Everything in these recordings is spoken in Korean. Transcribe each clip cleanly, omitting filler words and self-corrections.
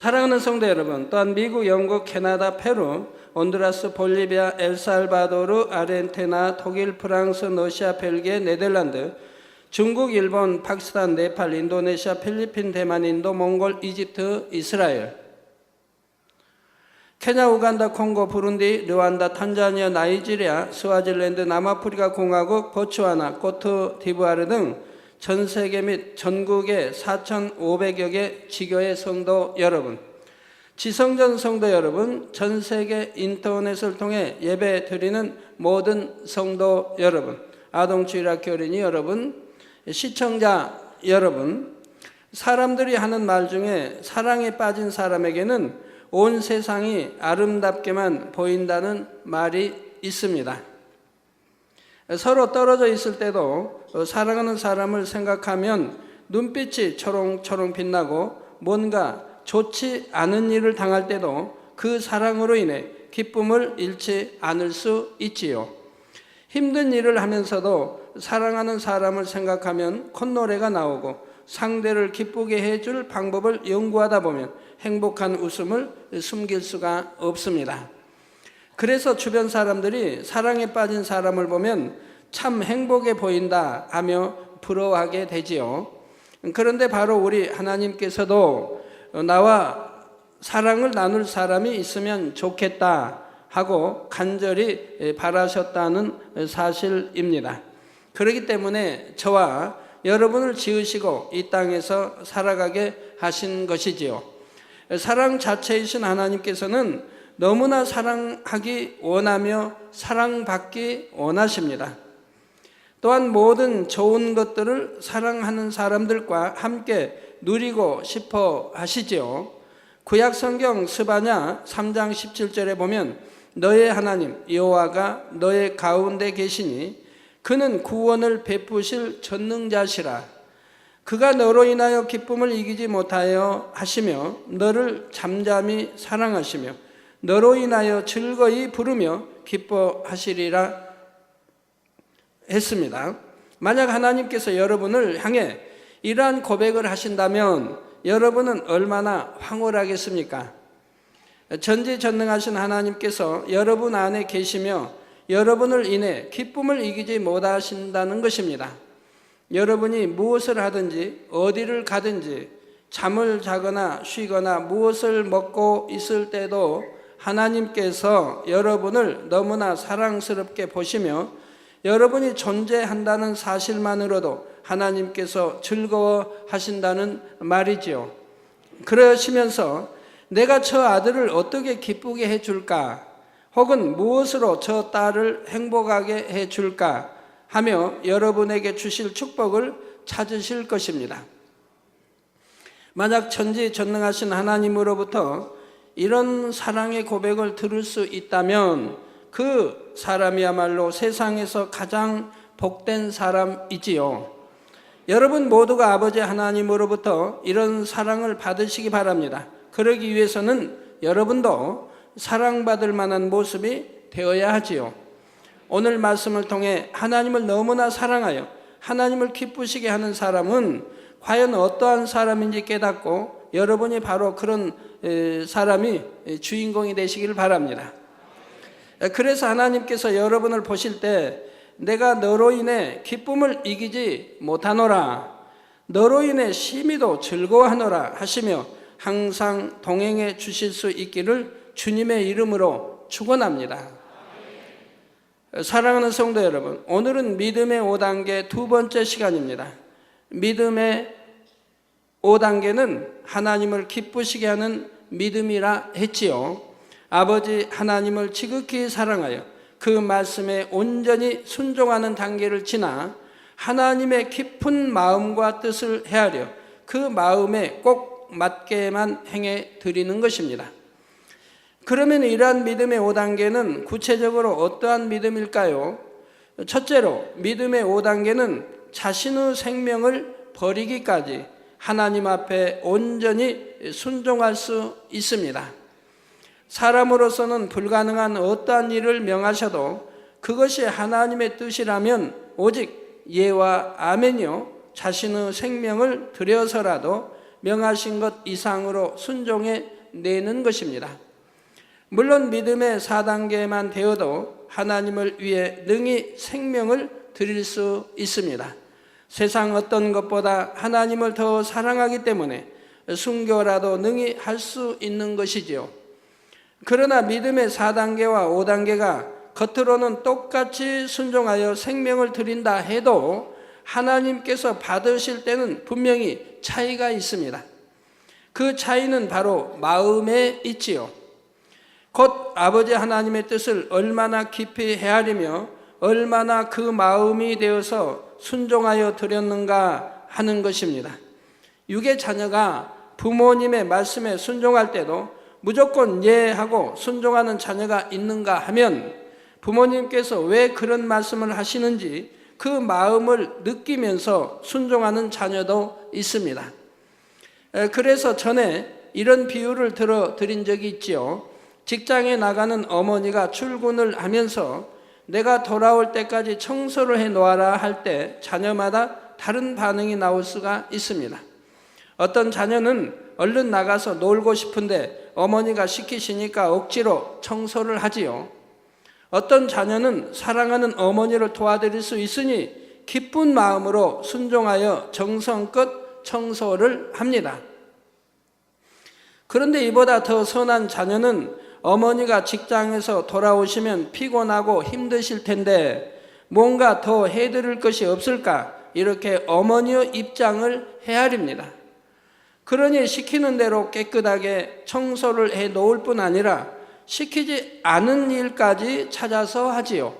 사랑하는 성도 여러분, 또한 미국, 영국, 캐나다, 페루, 온두라스, 볼리비아, 엘살바도르, 아르헨티나, 독일, 프랑스, 러시아, 벨기에, 네덜란드, 중국, 일본, 파키스탄, 네팔, 인도네시아, 필리핀, 대만, 인도, 몽골, 이집트, 이스라엘, 케냐, 우간다, 콩고, 부룬디, 르완다, 탄자니아, 나이지리아, 스와질랜드, 남아프리카 공화국, 보츠와나, 코트디부아르 등 전 세계 및 전국의 4,500여 개 지교의 성도 여러분, 지성전 성도 여러분, 전 세계 인터넷을 통해 예배 드리는 모든 성도 여러분, 아동주일학교 어린이 여러분, 시청자 여러분, 사람들이 하는 말 중에 사랑에 빠진 사람에게는 온 세상이 아름답게만 보인다는 말이 있습니다. 서로 떨어져 있을 때도 사랑하는 사람을 생각하면 눈빛이 초롱초롱 빛나고, 뭔가 좋지 않은 일을 당할 때도 그 사랑으로 인해 기쁨을 잃지 않을 수 있지요. 힘든 일을 하면서도 사랑하는 사람을 생각하면 콧노래가 나오고, 상대를 기쁘게 해줄 방법을 연구하다 보면 행복한 웃음을 숨길 수가 없습니다. 그래서 주변 사람들이 사랑에 빠진 사람을 보면 참 행복해 보인다 하며 부러워하게 되지요. 그런데 바로 우리 하나님께서도 나와 사랑을 나눌 사람이 있으면 좋겠다 하고 간절히 바라셨다는 사실입니다. 그렇기 때문에 저와 여러분을 지으시고 이 땅에서 살아가게 하신 것이지요. 사랑 자체이신 하나님께서는 너무나 사랑하기 원하며 사랑받기 원하십니다. 또한 모든 좋은 것들을 사랑하는 사람들과 함께 누리고 싶어 하시지요. 구약 성경 스바냐 3장 17절에 보면 너의 하나님 여호와가 너의 가운데 계시니 그는 구원을 베푸실 전능자시라. 그가 너로 인하여 기쁨을 이기지 못하여 하시며 너를 잠잠히 사랑하시며 너로 인하여 즐거이 부르며 기뻐하시리라 했습니다. 만약 하나님께서 여러분을 향해 이러한 고백을 하신다면 여러분은 얼마나 황홀하겠습니까? 전지전능하신 하나님께서 여러분 안에 계시며 여러분을 인해 기쁨을 이기지 못하신다는 것입니다. 여러분이 무엇을 하든지 어디를 가든지 잠을 자거나 쉬거나 무엇을 먹고 있을 때도 하나님께서 여러분을 너무나 사랑스럽게 보시며 여러분이 존재한다는 사실만으로도 하나님께서 즐거워하신다는 말이지요. 그러시면서 내가 저 아들을 어떻게 기쁘게 해줄까, 혹은 무엇으로 저 딸을 행복하게 해줄까 하며 여러분에게 주실 축복을 찾으실 것입니다. 만약 전지전능하신 하나님으로부터 이런 사랑의 고백을 들을 수 있다면 그 사람이야말로 세상에서 가장 복된 사람이지요. 여러분 모두가 아버지 하나님으로부터 이런 사랑을 받으시기 바랍니다. 그러기 위해서는 여러분도 사랑받을 만한 모습이 되어야 하지요. 오늘 말씀을 통해 하나님을 너무나 사랑하여 하나님을 기쁘시게 하는 사람은 과연 어떠한 사람인지 깨닫고 여러분이 바로 그런 사람이 주인공이 되시길 바랍니다. 그래서 하나님께서 여러분을 보실 때 내가 너로 인해 기쁨을 이기지 못하노라, 너로 인해 심히도 즐거워하노라 하시며 항상 동행해 주실 수 있기를 주님의 이름으로 축원합니다. 사랑하는 성도 여러분, 오늘은 믿음의 5단계 두 번째 시간입니다. 믿음의 5단계는 하나님을 기쁘시게 하는 믿음이라 했지요. 아버지 하나님을 지극히 사랑하여 그 말씀에 온전히 순종하는 단계를 지나 하나님의 깊은 마음과 뜻을 헤아려 그 마음에 꼭 맞게만 행해 드리는 것입니다. 그러면 이러한 믿음의 5단계는 구체적으로 어떠한 믿음일까요? 첫째로 믿음의 5단계는 자신의 생명을 버리기까지 하나님 앞에 온전히 순종할 수 있습니다. 사람으로서는 불가능한 어떠한 일을 명하셔도 그것이 하나님의 뜻이라면 오직 예와 아멘이요, 자신의 생명을 들여서라도 명하신 것 이상으로 순종해 내는 것입니다. 물론 믿음의 4단계만 되어도 하나님을 위해 능히 생명을 드릴 수 있습니다. 세상 어떤 것보다 하나님을 더 사랑하기 때문에 순교라도 능히 할 수 있는 것이지요. 그러나 믿음의 4단계와 5단계가 겉으로는 똑같이 순종하여 생명을 드린다 해도 하나님께서 받으실 때는 분명히 차이가 있습니다. 그 차이는 바로 마음에 있지요. 곧 아버지 하나님의 뜻을 얼마나 깊이 헤아리며 얼마나 그 마음이 되어서 순종하여 드렸는가 하는 것입니다. 육의 자녀가 부모님의 말씀에 순종할 때도 무조건 예하고 순종하는 자녀가 있는가 하면 부모님께서 왜 그런 말씀을 하시는지 그 마음을 느끼면서 순종하는 자녀도 있습니다. 그래서 전에 이런 비유를 들어드린 적이 있지요. 직장에 나가는 어머니가 출근을 하면서 내가 돌아올 때까지 청소를 해놓아라 할 때 자녀마다 다른 반응이 나올 수가 있습니다. 어떤 자녀는 얼른 나가서 놀고 싶은데 어머니가 시키시니까 억지로 청소를 하지요. 어떤 자녀는 사랑하는 어머니를 도와드릴 수 있으니 기쁜 마음으로 순종하여 정성껏 청소를 합니다. 그런데 이보다 더 선한 자녀는 어머니가 직장에서 돌아오시면 피곤하고 힘드실 텐데 뭔가 더 해드릴 것이 없을까 이렇게 어머니의 입장을 헤아립니다. 그러니 시키는 대로 깨끗하게 청소를 해 놓을 뿐 아니라 시키지 않은 일까지 찾아서 하지요.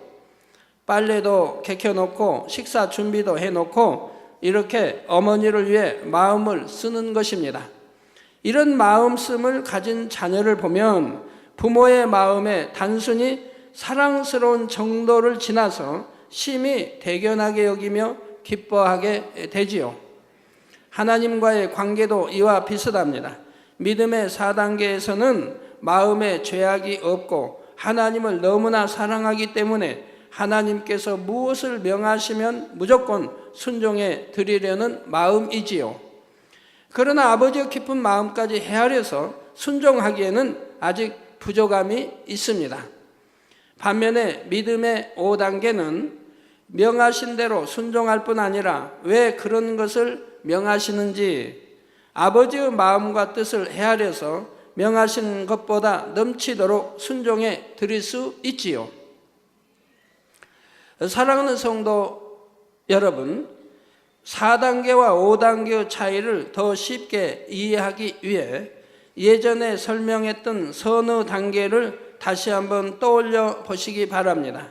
빨래도 개켜놓고 식사 준비도 해놓고 이렇게 어머니를 위해 마음을 쓰는 것입니다. 이런 마음씀을 가진 자녀를 보면 부모의 마음에 단순히 사랑스러운 정도를 지나서 심히 대견하게 여기며 기뻐하게 되지요. 하나님과의 관계도 이와 비슷합니다. 믿음의 4단계에서는 마음에 죄악이 없고 하나님을 너무나 사랑하기 때문에 하나님께서 무엇을 명하시면 무조건 순종해 드리려는 마음이지요. 그러나 아버지의 깊은 마음까지 헤아려서 순종하기에는 아직 부족함이 있습니다. 반면에 믿음의 5단계는 명하신 대로 순종할 뿐 아니라 왜 그런 것을 명하시는지 아버지의 마음과 뜻을 헤아려서 명하신 것보다 넘치도록 순종해 드릴 수 있지요. 사랑하는 성도 여러분, 4단계와 5단계의 차이를 더 쉽게 이해하기 위해 예전에 설명했던 서너 단계를 다시 한번 떠올려 보시기 바랍니다.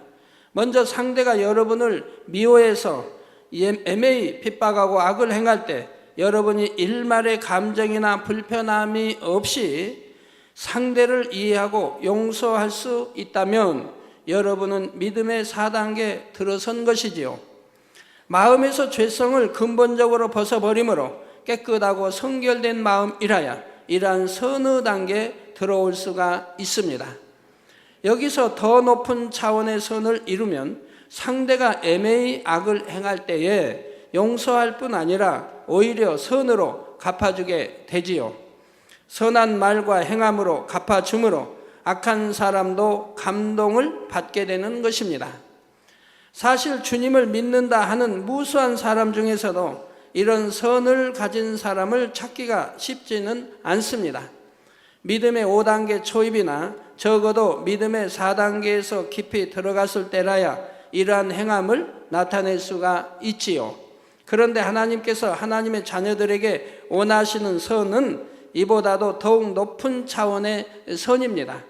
먼저 상대가 여러분을 미워해서 애매히 핍박하고 악을 행할 때 여러분이 일말의 감정이나 불편함이 없이 상대를 이해하고 용서할 수 있다면 여러분은 믿음의 4단계에 들어선 것이지요. 마음에서 죄성을 근본적으로 벗어버림으로 깨끗하고 성결된 마음이라야 이러한 선의 단계에 들어올 수가 있습니다. 여기서 더 높은 차원의 선을 이루면 상대가 애매히 악을 행할 때에 용서할 뿐 아니라 오히려 선으로 갚아주게 되지요. 선한 말과 행함으로 갚아줌으로 악한 사람도 감동을 받게 되는 것입니다. 사실 주님을 믿는다 하는 무수한 사람 중에서도 이런 선을 가진 사람을 찾기가 쉽지는 않습니다. 믿음의 5단계 초입이나 적어도 믿음의 4단계에서 깊이 들어갔을 때라야 이러한 행함을 나타낼 수가 있지요. 그런데 하나님께서 하나님의 자녀들에게 원하시는 선은 이보다도 더욱 높은 차원의 선입니다.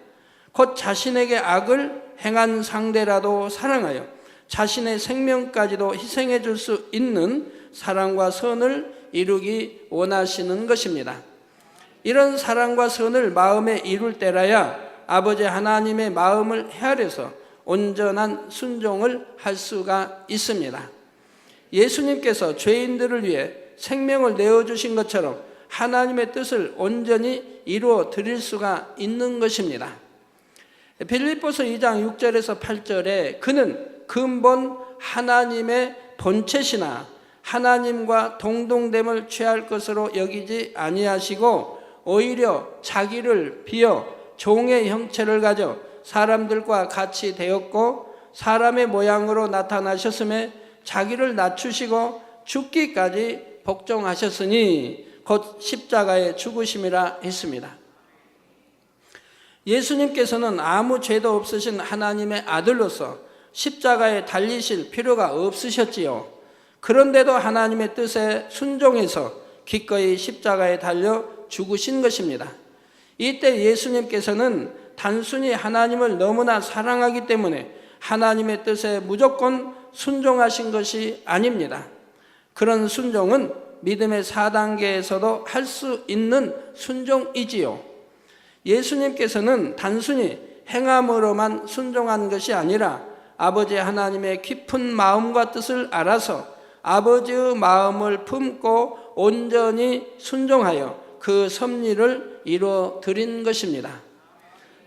곧 자신에게 악을 행한 상대라도 사랑하여 자신의 생명까지도 희생해 줄 수 있는 사랑과 선을 이루기 원하시는 것입니다. 이런 사랑과 선을 마음에 이룰 때라야 아버지 하나님의 마음을 헤아려서 온전한 순종을 할 수가 있습니다. 예수님께서 죄인들을 위해 생명을 내어주신 것처럼 하나님의 뜻을 온전히 이루어 드릴 수가 있는 것입니다. 빌립보서 2장 6절에서 8절에 그는 근본 하나님의 본체시나 하나님과 동등됨을 취할 것으로 여기지 아니하시고 오히려 자기를 비어 종의 형체를 가져 사람들과 같이 되었고 사람의 모양으로 나타나셨음에 자기를 낮추시고 죽기까지 복종하셨으니 곧 십자가의 죽으심이라 했습니다. 예수님께서는 아무 죄도 없으신 하나님의 아들로서 십자가에 달리실 필요가 없으셨지요. 그런데도 하나님의 뜻에 순종해서 기꺼이 십자가에 달려 죽으신 것입니다. 이때 예수님께서는 단순히 하나님을 너무나 사랑하기 때문에 하나님의 뜻에 무조건 순종하신 것이 아닙니다. 그런 순종은 믿음의 4단계에서도 할 수 있는 순종이지요. 예수님께서는 단순히 행함으로만 순종한 것이 아니라 아버지 하나님의 깊은 마음과 뜻을 알아서 아버지의 마음을 품고 온전히 순종하여 그 섭리를 이루어 드린 것입니다.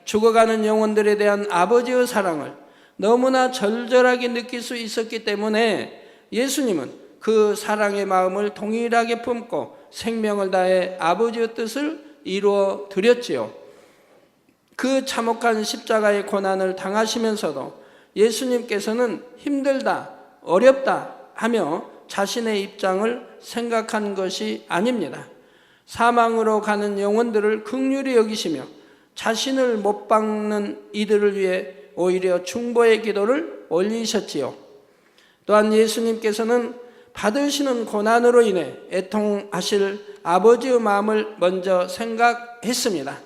죽어가는 영혼들에 대한 아버지의 사랑을 너무나 절절하게 느낄 수 있었기 때문에 예수님은 그 사랑의 마음을 동일하게 품고 생명을 다해 아버지의 뜻을 이루어 드렸지요. 그 참혹한 십자가의 고난을 당하시면서도 예수님께서는 힘들다, 어렵다 하며 자신의 입장을 생각한 것이 아닙니다. 사망으로 가는 영혼들을 긍휼히 여기시며 자신을 못 박는 이들을 위해 오히려 중보의 기도를 올리셨지요. 또한 예수님께서는 받으시는 고난으로 인해 애통하실 아버지의 마음을 먼저 생각했습니다.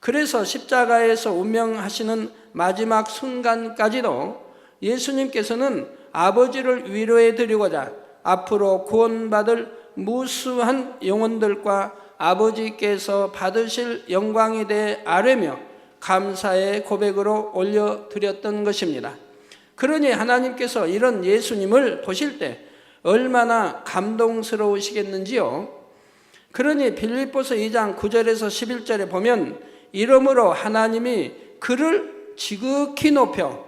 그래서 십자가에서 운명하시는 마지막 순간까지도 예수님께서는 아버지를 위로해 드리고자 앞으로 구원받을 무수한 영혼들과 아버지께서 받으실 영광에 대해 아뢰며 감사의 고백으로 올려드렸던 것입니다. 그러니 하나님께서 이런 예수님을 보실 때 얼마나 감동스러우시겠는지요. 그러니 빌립보서 2장 9절에서 11절에 보면 이러므로 하나님이 그를 지극히 높여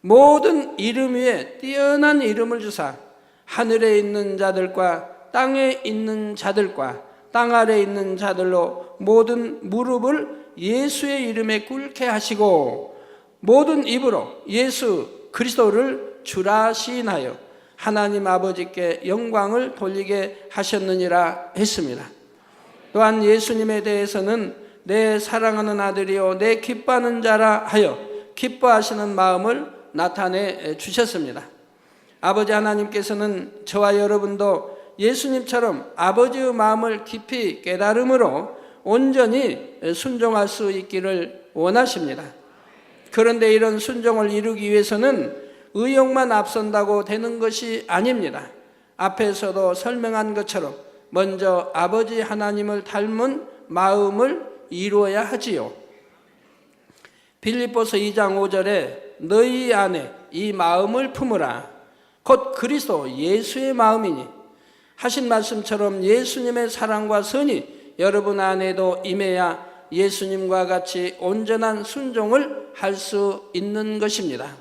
모든 이름 위에 뛰어난 이름을 주사 하늘에 있는 자들과 땅에 있는 자들과 땅 아래에 있는 자들로 모든 무릎을 예수의 이름에 꿇게 하시고 모든 입으로 예수 그리스도를 주라 시인하여 하나님 아버지께 영광을 돌리게 하셨느니라 했습니다. 또한 예수님에 대해서는 내 사랑하는 아들이요 내 기뻐하는 자라 하여 기뻐하시는 마음을 나타내 주셨습니다. 아버지 하나님께서는 저와 여러분도 예수님처럼 아버지의 마음을 깊이 깨달음으로 온전히 순종할 수 있기를 원하십니다. 그런데 이런 순종을 이루기 위해서는 의욕만 앞선다고 되는 것이 아닙니다. 앞에서도 설명한 것처럼 먼저 아버지 하나님을 닮은 마음을 이루어야 하지요. 빌립보서 2장 5절에 너희 안에 이 마음을 품으라 곧 그리스도 예수의 마음이니 하신 말씀처럼 예수님의 사랑과 선이 여러분 안에도 임해야 예수님과 같이 온전한 순종을 할 수 있는 것입니다.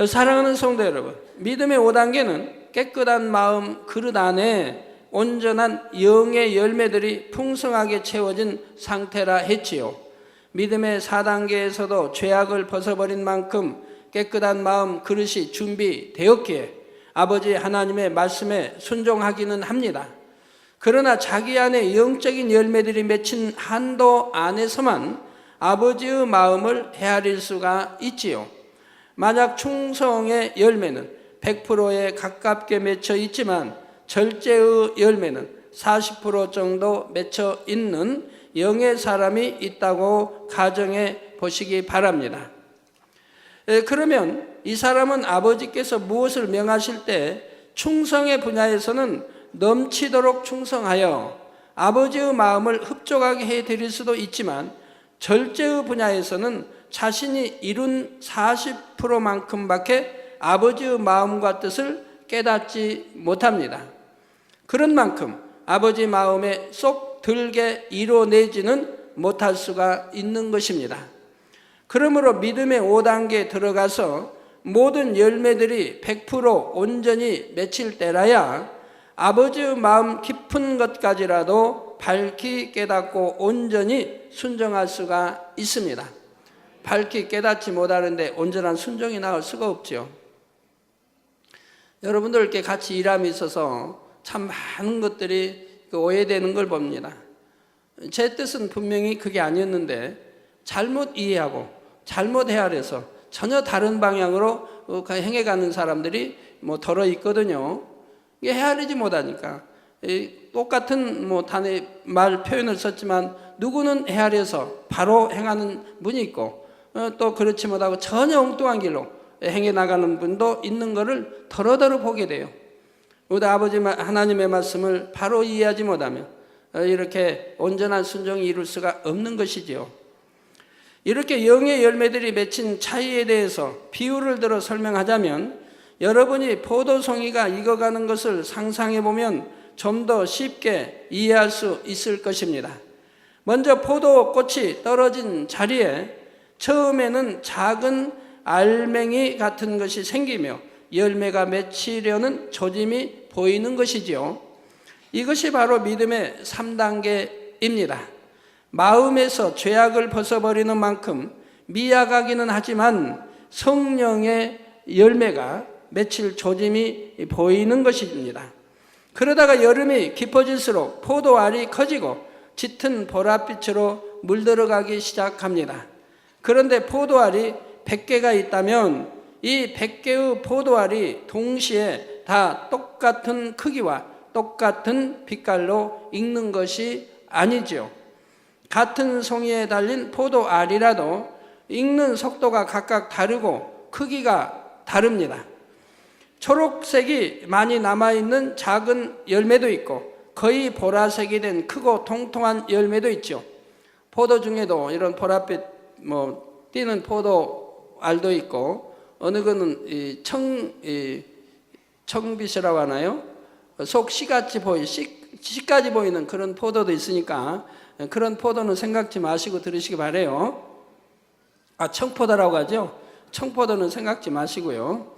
사랑하는 성도 여러분, 믿음의 5단계는 깨끗한 마음 그릇 안에 온전한 영의 열매들이 풍성하게 채워진 상태라 했지요. 믿음의 4단계에서도 죄악을 벗어버린 만큼 깨끗한 마음 그릇이 준비되었기에 아버지 하나님의 말씀에 순종하기는 합니다. 그러나 자기 안에 영적인 열매들이 맺힌 한도 안에서만 아버지의 마음을 헤아릴 수가 있지요. 만약 충성의 열매는 100%에 가깝게 맺혀 있지만 절제의 열매는 40% 정도 맺혀 있는 영의 사람이 있다고 가정해 보시기 바랍니다. 그러면 이 사람은 아버지께서 무엇을 명하실 때 충성의 분야에서는 넘치도록 충성하여 아버지의 마음을 흡족하게 해드릴 수도 있지만 절제의 분야에서는 자신이 이룬 40%만큼밖에 아버지의 마음과 뜻을 깨닫지 못합니다. 그런 만큼 아버지 마음에 쏙 들게 이뤄내지는 못할 수가 있는 것입니다. 그러므로 믿음의 5단계에 들어가서 모든 열매들이 100% 온전히 맺힐 때라야 아버지의 마음 깊은 것까지라도 밝히 깨닫고 온전히 순종할 수가 있습니다. 밝히 깨닫지 못하는데 온전한 순종이 나올 수가 없죠. 여러분들께 같이 일함이 있어서 참 많은 것들이 오해되는 걸 봅니다. 제 뜻은 분명히 그게 아니었는데 잘못 이해하고 잘못 헤아려서 전혀 다른 방향으로 행해가는 사람들이 덜어 있거든요. 이게 헤아리지 못하니까 똑같은 단의 말 표현을 썼지만 누구는 헤아려서 바로 행하는 분이 있고 또 그렇지 못하고 전혀 엉뚱한 길로 행해 나가는 분도 있는 것을 더러더러 보게 돼요. 우리 아버지 하나님의 말씀을 바로 이해하지 못하면 이렇게 온전한 순종이 이룰 수가 없는 것이지요. 이렇게 영의 열매들이 맺힌 차이에 대해서 비유를 들어 설명하자면 여러분이 포도송이가 익어가는 것을 상상해 보면 좀 더 쉽게 이해할 수 있을 것입니다. 먼저 포도꽃이 떨어진 자리에 처음에는 작은 알맹이 같은 것이 생기며 열매가 맺히려는 조짐이 보이는 것이지요. 이것이 바로 믿음의 3단계입니다. 마음에서 죄악을 벗어버리는 만큼 미약하기는 하지만 성령의 열매가 맺힐 조짐이 보이는 것입니다. 그러다가 여름이 깊어질수록 포도알이 커지고 짙은 보랏빛으로 물들어가기 시작합니다. 그런데 포도알이 100개가 있다면 이 100개의 포도알이 동시에 다 똑같은 크기와 똑같은 빛깔로 익는 것이 아니죠. 같은 송이에 달린 포도알이라도 익는 속도가 각각 다르고 크기가 다릅니다. 초록색이 많이 남아있는 작은 열매도 있고 거의 보라색이 된 크고 통통한 열매도 있죠. 포도 중에도 이런 보랏빛 띄는 포도알도 있고 어느 거는 청빛이라고 하나요? 속 씨같이 씨까지 보이는 그런 포도도 있으니까 그런 포도는 생각지 마시고 들으시기 바래요. 청포도라고 하죠. 청포도는 생각지 마시고요.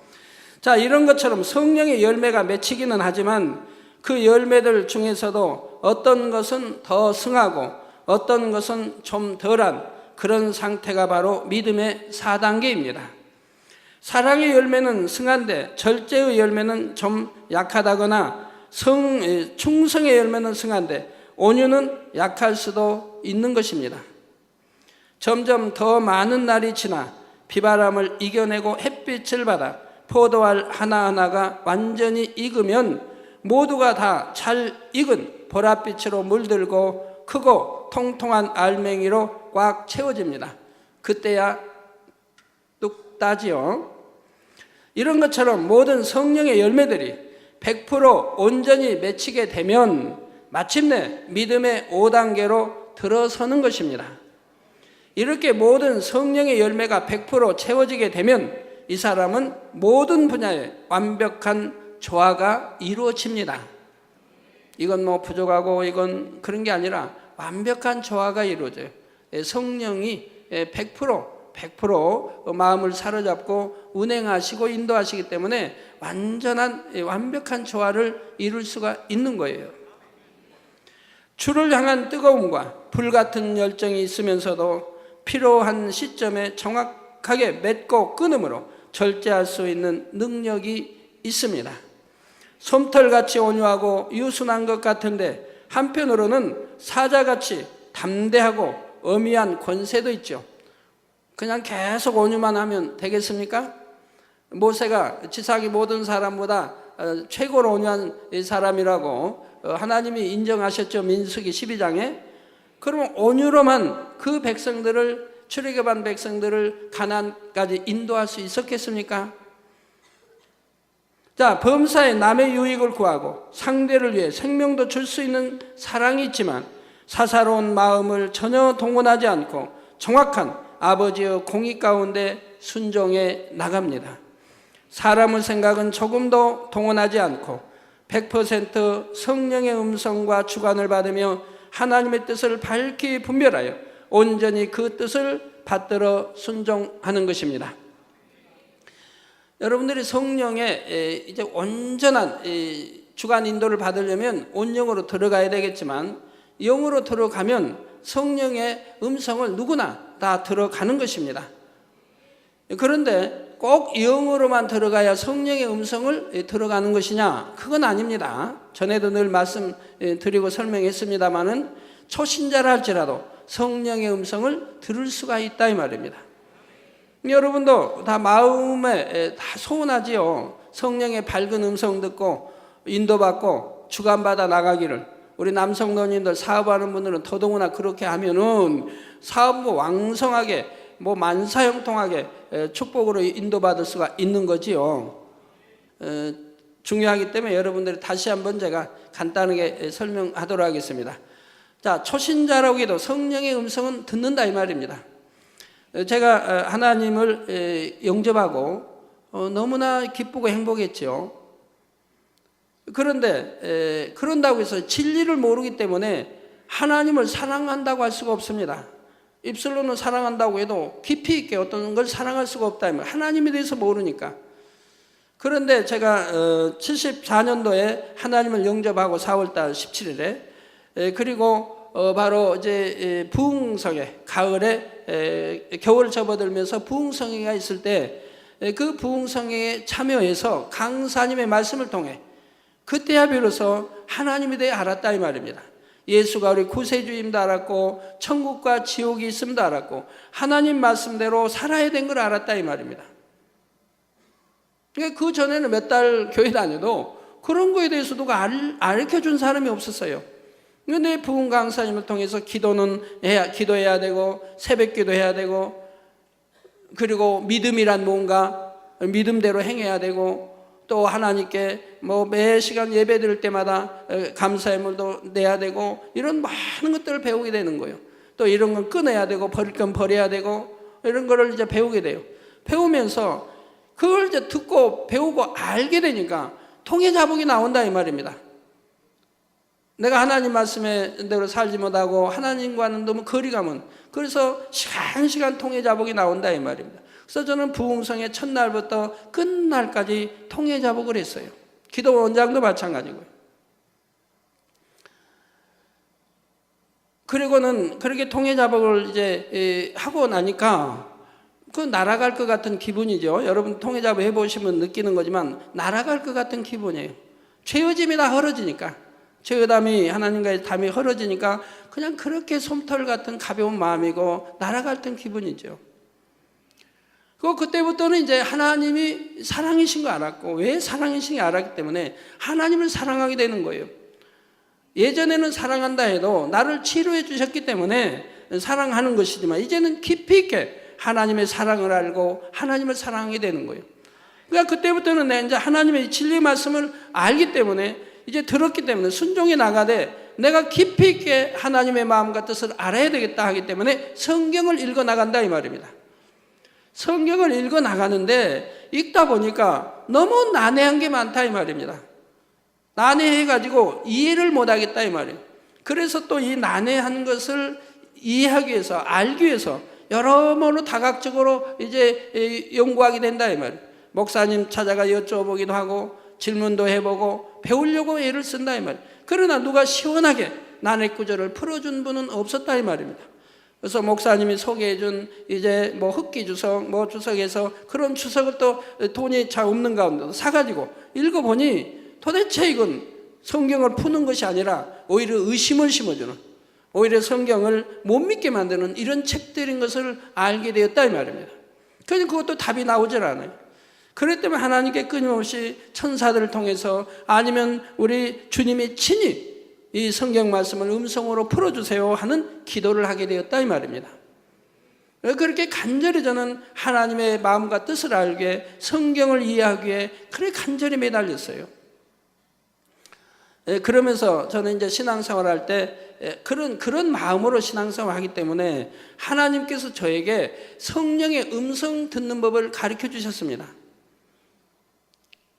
자, 이런 것처럼 성령의 열매가 맺히기는 하지만 그 열매들 중에서도 어떤 것은 더 승하고 어떤 것은 좀 덜한 그런 상태가 바로 믿음의 4단계입니다. 사랑의 열매는 승한데 절제의 열매는 좀 약하다거나 충성의 열매는 승한데 온유는 약할 수도 있는 것입니다. 점점 더 많은 날이 지나 비바람을 이겨내고 햇빛을 받아 포도알 하나하나가 완전히 익으면 모두가 다 잘 익은 보랏빛으로 물들고 크고 통통한 알맹이로 꽉 채워집니다. 그때야 뚝 따지요. 이런 것처럼 모든 성령의 열매들이 100% 온전히 맺히게 되면 마침내 믿음의 5단계로 들어서는 것입니다. 이렇게 모든 성령의 열매가 100% 채워지게 되면 이 사람은 모든 분야에 완벽한 조화가 이루어집니다. 이건 부족하고 이건 그런 게 아니라 완벽한 조화가 이루어져요. 성령이 100% 마음을 사로잡고 운행하시고 인도하시기 때문에 완벽한 조화를 이룰 수가 있는 거예요. 주를 향한 뜨거움과 불같은 열정이 있으면서도 필요한 시점에 정확하게 맺고 끊음으로 절제할 수 있는 능력이 있습니다. 솜털같이 온유하고 유순한 것 같은데 한편으로는 사자같이 담대하고 엄위한 권세도 있죠. 그냥 계속 온유만 하면 되겠습니까? 모세가 지상의 모든 사람보다 최고로 온유한 사람이라고 하나님이 인정하셨죠. 민수기 12장에. 그러면 온유로만 그 백성들을 출애굽한 백성들을 가나안까지 인도할 수 있었겠습니까? 자, 범사에 남의 유익을 구하고 상대를 위해 생명도 줄 수 있는 사랑이 있지만 사사로운 마음을 전혀 동원하지 않고 정확한 아버지의 공의 가운데 순종해 나갑니다. 사람의 생각은 조금도 동원하지 않고 100% 성령의 음성과 주관을 받으며 하나님의 뜻을 밝히 분별하여 온전히 그 뜻을 받들어 순종하는 것입니다. 여러분들이 성령의 이제 온전한 주관 인도를 받으려면 온영으로 들어가야 되겠지만 영으로 들어가면 성령의 음성을 누구나 다 들어가는 것입니다. 그런데 꼭 영으로만 들어가야 성령의 음성을 들어가는 것이냐? 그건 아닙니다. 전에도 늘 말씀드리고 설명했습니다마는 초신자라 할지라도 성령의 음성을 들을 수가 있다 이 말입니다. 여러분도 다 마음에 다 소원하지요. 성령의 밝은 음성 듣고 인도받고 주관받아 나가기를. 우리 남성노인들 사업하는 분들은 더더구나 그렇게 하면은 사업도 왕성하게 만사형통하게 축복으로 인도받을 수가 있는 거지요. 중요하기 때문에 여러분들이 다시 한번 제가 간단하게 설명하도록 하겠습니다. 자, 초신자라고 해도 성령의 음성은 듣는다 이 말입니다. 제가 하나님을 영접하고 너무나 기쁘고 행복했죠. 그런데 그런다고 해서 진리를 모르기 때문에 하나님을 사랑한다고 할 수가 없습니다. 입술로는 사랑한다고 해도 깊이 있게 어떤 걸 사랑할 수가 없다. 하나님에 대해서 모르니까. 그런데 제가 74년도에 하나님을 영접하고 4월달 17일에 그리고 바로 이제 부흥성회 가을에 겨울 접어들면서 부흥성회가 있을 때 그 부흥성회에 참여해서 강사님의 말씀을 통해 그때야 비로소 하나님에 대해 알았다 이 말입니다. 예수가 우리 구세주임도 알았고 천국과 지옥이 있음도 알았고 하나님 말씀대로 살아야 된 걸 알았다 이 말입니다. 그 전에는 몇 달 교회 다녀도 그런 거에 대해서 누가 가르쳐준 사람이 없었어요. 근데 부흥 강사님을 통해서 기도해야 되고 새벽 기도해야 되고 그리고 믿음이란 뭔가 믿음대로 행해야 되고 또 하나님께 매 시간 예배 드릴 때마다 감사의 물도 내야 되고 이런 많은 것들을 배우게 되는 거예요. 또 이런 건 끊어야 되고 버릴 건 버려야 되고 이런 거를 이제 배우게 돼요. 배우면서 그걸 이제 듣고 배우고 알게 되니까 통해자복이 나온다 이 말입니다. 내가 하나님 말씀대로 살지 못하고 하나님과는 너무 거리감은 그래서 시간 통해자복이 나온다 이 말입니다. 그래서 저는 부흥성의 첫날부터 끝날까지 통해자복을 했어요. 기도 원장도 마찬가지고요. 그리고는 그렇게 통해자복을 이제 하고 나니까 그 날아갈 것 같은 기분이죠. 여러분 통해자복 해보시면 느끼는 거지만 날아갈 것 같은 기분이에요. 죄의짐이 다 헐어지니까. 죄의담이 하나님과의 담이 헐어지니까 그냥 그렇게 솜털 같은 가벼운 마음이고 날아갈 듯한 기분이죠. 그때부터는 이제 하나님이 사랑이신 거 알았고 왜 사랑이신지 알았기 때문에 하나님을 사랑하게 되는 거예요. 예전에는 사랑한다 해도 나를 치료해 주셨기 때문에 사랑하는 것이지만 이제는 깊이 있게 하나님의 사랑을 알고 하나님을 사랑하게 되는 거예요. 그러니까 그때부터는 내가 이제 하나님의 진리 말씀을 알기 때문에 이제 들었기 때문에 순종해 나가되 내가 깊이 있게 하나님의 마음과 뜻을 알아야 되겠다 하기 때문에 성경을 읽어 나간다 이 말입니다. 성경을 읽어 나가는데 읽다 보니까 너무 난해한 게 많다 이 말입니다. 난해해가지고 이해를 못하겠다 이 말이에요. 그래서 또 이 난해한 것을 이해하기 위해서 알기 위해서 여러모로 다각적으로 이제 연구하게 된다 이 말이에요. 목사님 찾아가 여쭤보기도 하고 질문도 해보고 배우려고 애를 쓴다 이 말이에요. 그러나 누가 시원하게 난해 구절을 풀어준 분은 없었다 이 말입니다. 그래서 목사님이 소개해준 이제 흑기 주석 주석에서 그런 주석을 또 돈이 잘 없는 가운데 사가지고 읽어보니 도대체 이건 성경을 푸는 것이 아니라 오히려 의심을 심어주는 오히려 성경을 못 믿게 만드는 이런 책들인 것을 알게 되었다 이 말입니다. 그러니 그것도 답이 나오질 않아요. 그렇기 때문에 하나님께 끊임없이 천사들을 통해서 아니면 우리 주님이 친히 이 성경 말씀을 음성으로 풀어주세요 하는 기도를 하게 되었다 이 말입니다. 그렇게 간절히 저는 하나님의 마음과 뜻을 알기에 성경을 이해하기에 그렇게 간절히 매달렸어요. 그러면서 저는 이제 신앙생활 할 때 그런 마음으로 신앙생활 하기 때문에 하나님께서 저에게 성령의 음성 듣는 법을 가르쳐 주셨습니다.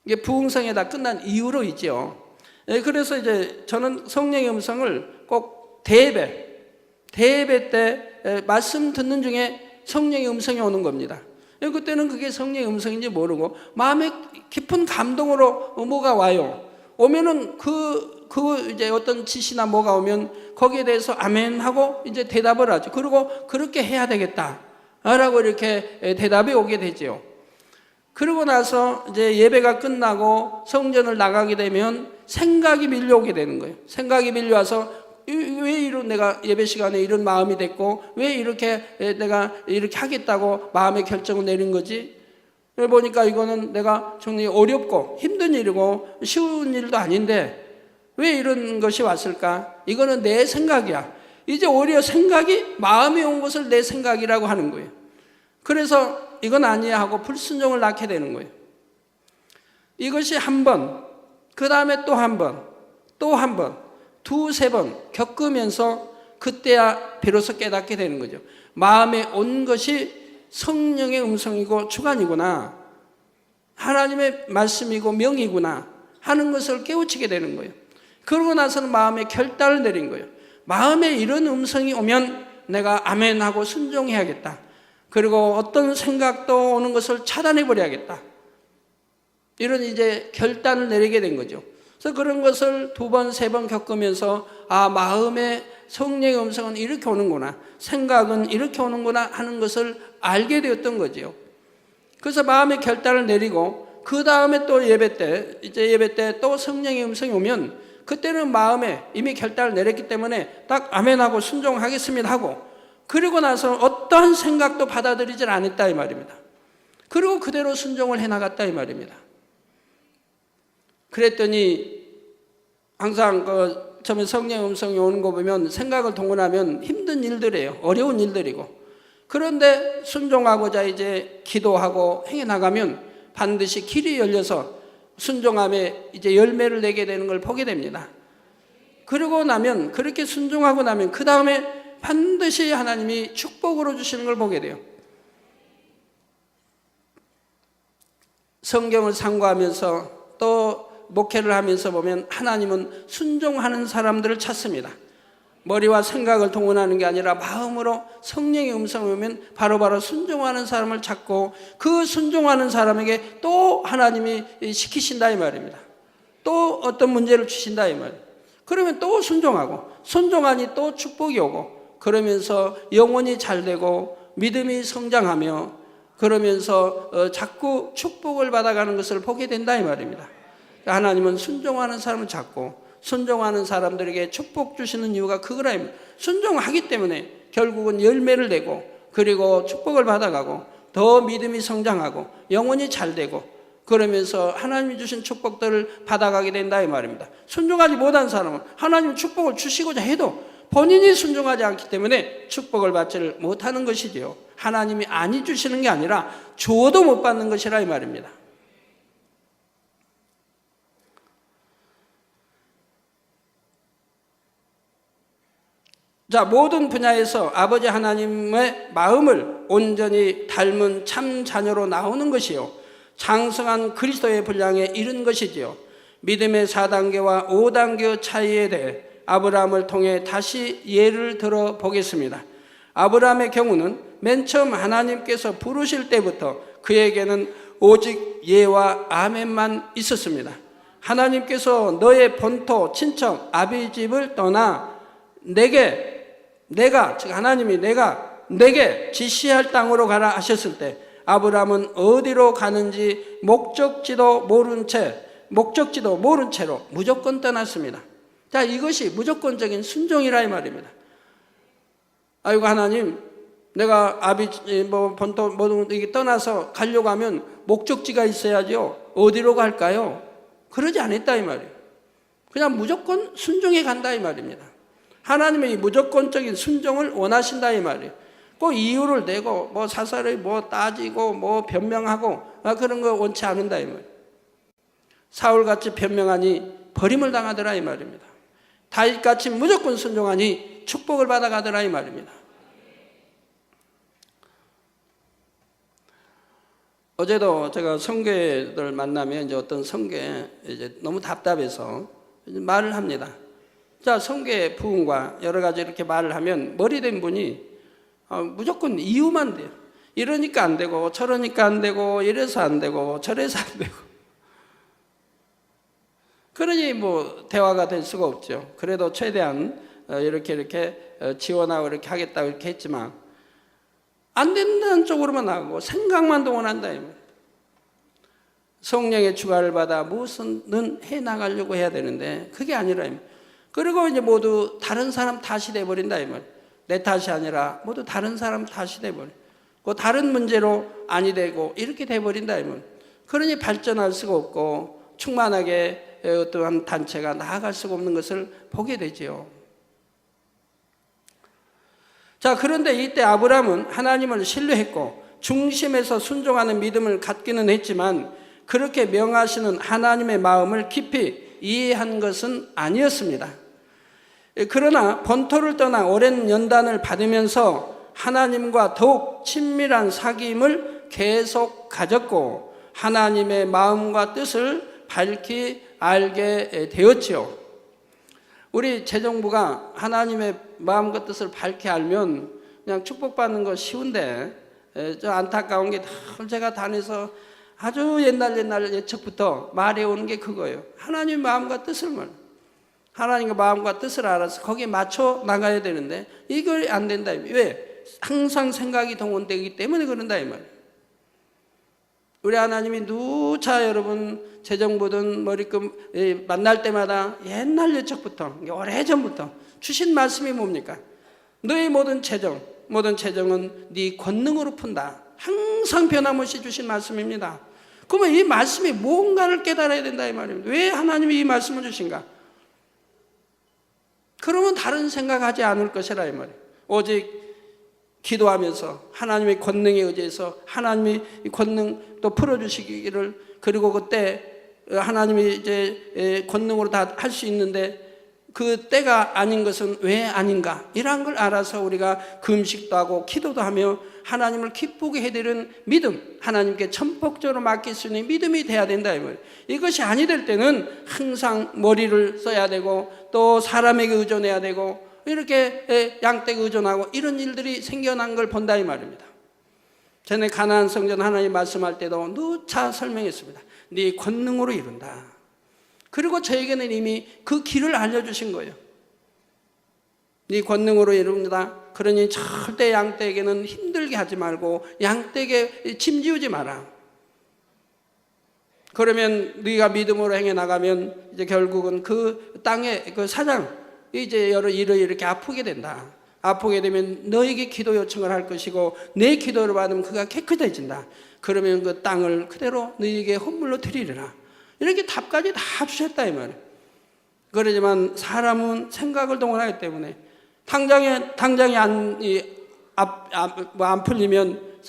이게 부흥성회 다 끝난 이후로 있죠. 그래서 이제 저는 성령의 음성을 꼭 대예배 때 말씀 듣는 중에 성령의 음성이 오는 겁니다. 그때는 그게 성령의 음성인지 모르고 마음에 깊은 감동으로 뭐가 와요. 오면은 그 그 이제 어떤 지시나 뭐가 오면 거기에 대해서 아멘 하고 이제 대답을 하죠. 그리고 그렇게 해야 되겠다라고 이렇게 대답이 오게 되죠. 그러고 나서 이제 예배가 끝나고 성전을 나가게 되면 생각이 밀려오게 되는 거예요. 생각이 밀려와서 왜 이런 내가 예배 시간에 이런 마음이 됐고 왜 이렇게 내가 이렇게 하겠다고 마음의 결정을 내린 거지? 보니까 이거는 내가 정말 어렵고 힘든 일이고 쉬운 일도 아닌데 왜 이런 것이 왔을까? 이거는 내 생각이야. 이제 오히려 생각이 마음에 온 것을 내 생각이라고 하는 거예요. 그래서 이건 아니야 하고 불순종을 낳게 되는 거예요. 이것이 한 번, 그 다음에 또 한 번, 또 한 번, 두세 번 겪으면서 그때야 비로소 깨닫게 되는 거죠. 마음에 온 것이 성령의 음성이고 주관이구나, 하나님의 말씀이고 명이구나 하는 것을 깨우치게 되는 거예요. 그러고 나서는 마음에 결단을 내린 거예요. 마음에 이런 음성이 오면 내가 아멘하고 순종해야겠다. 그리고 어떤 생각도 오는 것을 차단해 버려야겠다. 이런 이제 결단을 내리게 된 거죠. 그래서 그런 것을 두 번, 세 번 겪으면서 마음의 성령의 음성은 이렇게 오는구나, 생각은 이렇게 오는구나 하는 것을 알게 되었던 거죠. 그래서 마음의 결단을 내리고 그 다음에 또 예배 때 또 성령의 음성이 오면 그때는 마음에 이미 결단을 내렸기 때문에 딱 아멘하고 순종하겠습니다 하고, 그리고 나서 어떠한 생각도 받아들이질 않았다 이 말입니다. 그리고 그대로 순종을 해나갔다 이 말입니다. 그랬더니 항상 처음에 성령의 음성이 오는 거 보면 생각을 동원하면 힘든 일들이에요. 어려운 일들이고. 그런데 순종하고자 이제 기도하고 행해 나가면 반드시 길이 열려서 순종함에 이제 열매를 내게 되는 걸 보게 됩니다. 그러고 나면, 그렇게 순종하고 나면 그 다음에 반드시 하나님이 축복으로 주시는 걸 보게 돼요. 성경을 상고하면서 또 목회를 하면서 보면 하나님은 순종하는 사람들을 찾습니다. 머리와 생각을 동원하는 게 아니라 마음으로 성령의 음성을 오면 바로바로 순종하는 사람을 찾고 그 순종하는 사람에게 또 하나님이 시키신다 이 말입니다. 또 어떤 문제를 주신다 이 말이에요. 그러면 또 순종하고, 순종하니 또 축복이 오고, 그러면서 영혼이 잘되고 믿음이 성장하며 그러면서 자꾸 축복을 받아가는 것을 보게 된다 이 말입니다. 하나님은 순종하는 사람을 찾고 순종하는 사람들에게 축복 주시는 이유가 그거라. 순종하기 때문에 결국은 열매를 내고 그리고 축복을 받아가고 더 믿음이 성장하고 영혼이 잘되고 그러면서 하나님이 주신 축복들을 받아가게 된다 이 말입니다. 순종하지 못한 사람은 하나님 축복을 주시고자 해도 본인이 순종하지 않기 때문에 축복을 받지를 못하는 것이지요. 하나님이 아니 주시는 게 아니라 주어도 못 받는 것이라 이 말입니다. 자, 모든 분야에서 아버지 하나님의 마음을 온전히 닮은 참 자녀로 나오는 것이요, 장성한 그리스도의 분량에 이른 것이지요. 믿음의 4단계와 5단계 차이에 대해 아브라함을 통해 다시 예를 들어 보겠습니다. 아브라함의 경우는 맨 처음 하나님께서 부르실 때부터 그에게는 오직 예와 아멘만 있었습니다. 하나님께서 너의 본토, 친척, 아비 집을 떠나 즉 하나님이 내게 지시할 땅으로 가라 하셨을 때 아브라함은 어디로 가는지 목적지도 모른 채로 무조건 떠났습니다. 자, 이것이 무조건적인 순종이라 이 말입니다. 아이고 하나님, 내가 본토 모든 떠나서 가려고 하면 목적지가 있어야죠. 어디로 갈까요? 그러지 않았다 이 말이에요. 그냥 무조건 순종해 간다 이 말입니다. 하나님의 이 무조건적인 순종을 원하신다 이 말이에요. 꼭 이유를 내고 사설을 따지고 변명하고 그런 거 원치 않는다 이 말이에요. 사울같이 변명하니 버림을 당하더라 이 말입니다. 다윗같이 무조건 순종하니 축복을 받아가더라 이 말입니다. 어제도 제가 성교회들 만나면 이제 어떤 성교회 이제 너무 답답해서 말을 합니다. 자, 성교회 부흥과 여러 가지 이렇게 말을 하면 머리된 분이 무조건 이유만 돼요. 이러니까 안 되고 저러니까 안 되고 이래서 안 되고 저래서 안 되고. 그러니 뭐 대화가 될 수가 없죠. 그래도 최대한 이렇게 지원하고 이렇게 하겠다고 이렇게 했지만 안 된다는 쪽으로만 나가고 생각만 동원한다. 성령의 주관을 받아 무엇은 해 나가려고 해야 되는데 그게 아니라. 그리고 이제 모두 다른 사람 탓이 돼버린다 이 말. 내 탓이 아니라 모두 다른 사람 탓이 돼버려. 그 다른 문제로 아니 되고 이렇게 돼버린다 이 말. 그러니 발전할 수가 없고 충만하게 어떠한 단체가 나아갈 수가 없는 것을 보게 되지요. 자, 그런데 이때 아브라함은 하나님을 신뢰했고 중심에서 순종하는 믿음을 갖기는 했지만 그렇게 명하시는 하나님의 마음을 깊이 이해한 것은 아니었습니다. 그러나 본토를 떠나 오랜 연단을 받으면서 하나님과 더욱 친밀한 사귐을 계속 가졌고 하나님의 마음과 뜻을 밝히 알게 되었지요. 우리 재정부가 하나님의 마음과 뜻을 밝히 알면 그냥 축복받는 거 쉬운데 저 안타까운 게 제가 다녀서 아주 옛날 예측부터 말해오는 게 그거예요. 하나님의 마음과 뜻을 말. 하나님의 마음과 뜻을 알아서 거기에 맞춰 나가야 되는데 이걸 안 된다. 왜? 항상 생각이 동원되기 때문에 그런다 이 말. 우리 하나님이 누차 여러분 재정부든 머리금 만날 때마다 옛날 예측부터 오래전부터 주신 말씀이 뭡니까? 너의 모든 재정은 네 권능으로 푼다. 항상 변함없이 주신 말씀입니다. 그러면 이 말씀이 뭔가를 깨달아야 된다 이 말입니다. 왜 하나님이 이 말씀을 주신가? 그러면 다른 생각하지 않을 것이라 이 말이에요. 오직 기도하면서 하나님의 권능에 의지해서 하나님이 이 권능 또 풀어주시기를, 그리고 그때 하나님이 이제 권능으로 다 할 수 있는데 그 때가 아닌 것은 왜 아닌가, 이러한 걸 알아서 우리가 금식도 하고 기도도 하며 하나님을 기쁘게 해드리는 믿음, 하나님께 전폭적으로 맡길 수 있는 믿음이 돼야 된다 이 말이에요. 이것이 아니 될 때는 항상 머리를 써야 되고 또 사람에게 의존해야 되고 이렇게 양떼에 의존하고 이런 일들이 생겨난 걸 본다 이 말입니다. 전에 가나안 성전 하나님 말씀할 때도 누차 설명했습니다. 네 권능으로 이룬다. 그리고 저에게는 이미 그 길을 알려주신 거예요. 네 권능으로 이룬다. 그러니 절대 양떼에게는 힘들게 하지 말고 양떼에게 짐지우지 마라. 그러면 네가 믿음으로 행해 나가면 이제 결국은 그 땅의 그 사장 이제 여러 일을 이렇게 아프게 된다. 아프게 되면 너에게 기도 요청을 할 것이고 내 기도를 받으면 그가 깨끗해진다. 그러면 그 땅을 그대로 너에게 헌물로 드리리라. 이렇게 답까지 다 주셨다 이 말이에요. 그러지만 사람은 생각을 동원하기 때문에 당장에 안 풀리면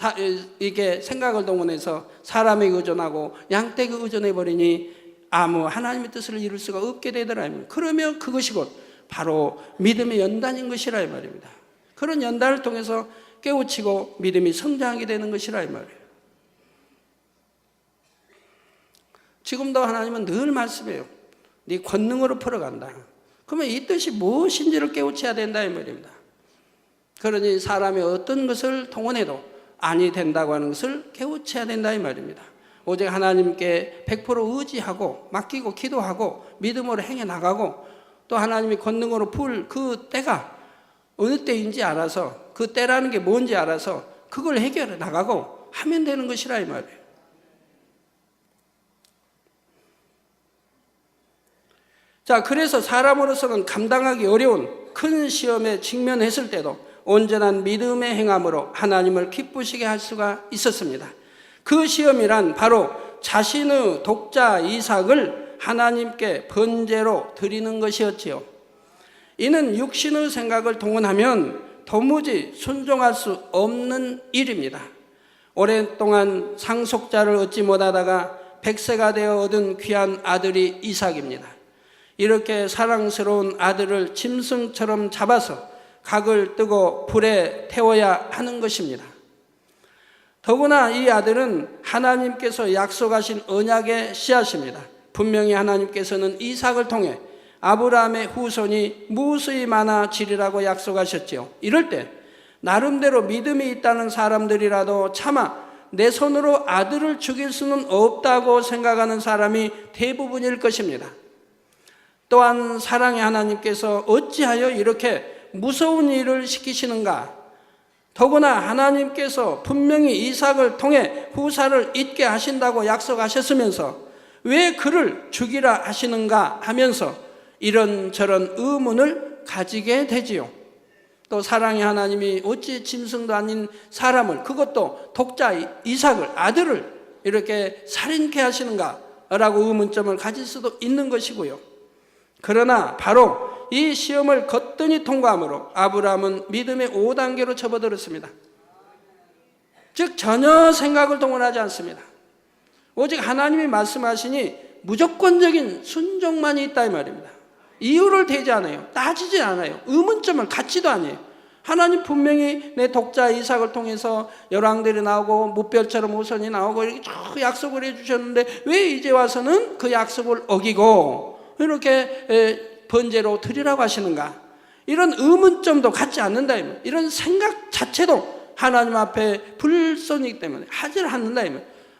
이게 생각을 동원해서 사람에 의존하고 양떼에 의존해 버리니 아무 하나님의 뜻을 이룰 수가 없게 되더라. 그러면 그것이 곧 바로 믿음의 연단인 것이라 이 말입니다. 그런 연단을 통해서 깨우치고 믿음이 성장하게 되는 것이라 이 말이에요. 지금도 하나님은 늘 말씀해요. 네 권능으로 풀어간다. 그러면 이 뜻이 무엇인지를 깨우쳐야 된다 이 말입니다. 그러니 사람의 어떤 것을 동원해도 아니 된다고 하는 것을 깨우쳐야 된다 이 말입니다. 오직 하나님께 100% 의지하고 맡기고 기도하고 믿음으로 행해 나가고 또 하나님의 권능으로 풀 그 때가 어느 때인지 알아서, 그 때라는 게 뭔지 알아서 그걸 해결해 나가고 하면 되는 것이라 이 말이에요. 자, 그래서 사람으로서는 감당하기 어려운 큰 시험에 직면했을 때도 온전한 믿음의 행함으로 하나님을 기쁘시게 할 수가 있었습니다. 그 시험이란 바로 자신의 독자 이삭을 하나님께 번제로 드리는 것이었지요. 이는 육신의 생각을 동원하면 도무지 순종할 수 없는 일입니다. 오랫동안 상속자를 얻지 못하다가 100세가 되어 얻은 귀한 아들이 이삭입니다. 이렇게 사랑스러운 아들을 짐승처럼 잡아서 각을 뜨고 불에 태워야 하는 것입니다. 더구나 이 아들은 하나님께서 약속하신 언약의 씨앗입니다. 분명히 하나님께서는 이삭을 통해 아브라함의 후손이 무수히 많아지리라고 약속하셨지요. 이럴 때 나름대로 믿음이 있다는 사람들이라도 차마 내 손으로 아들을 죽일 수는 없다고 생각하는 사람이 대부분일 것입니다. 또한 사랑의 하나님께서 어찌하여 이렇게 무서운 일을 시키시는가? 더구나 하나님께서 분명히 이삭을 통해 후사를 잇게 하신다고 약속하셨으면서 왜 그를 죽이라 하시는가 하면서 이런저런 의문을 가지게 되지요. 또 사랑의 하나님이 어찌 짐승도 아닌 사람을, 그것도 독자 이삭을, 아들을 이렇게 살인케 하시는가 라고 의문점을 가질 수도 있는 것이고요. 그러나 바로 이 시험을 거뜬히 통과함으로 아브라함은 믿음의 5단계로 접어들었습니다. 즉 전혀 생각을 동원하지 않습니다. 오직 하나님이 말씀하시니 무조건적인 순종만이 있다 이 말입니다. 이유를 대지 않아요. 따지지 않아요. 의문점을 갖지도 않아요. 하나님 분명히 내 독자 이삭을 통해서 열왕들이 나오고 무별처럼 후손이 나오고 이렇게 쭉 약속을 해주셨는데 왜 이제 와서는 그 약속을 어기고 이렇게 번제로 드리라고 하시는가? 이런 의문점도 갖지 않는다. 이런 생각 자체도 하나님 앞에 불손이기 때문에 하지를 않는다.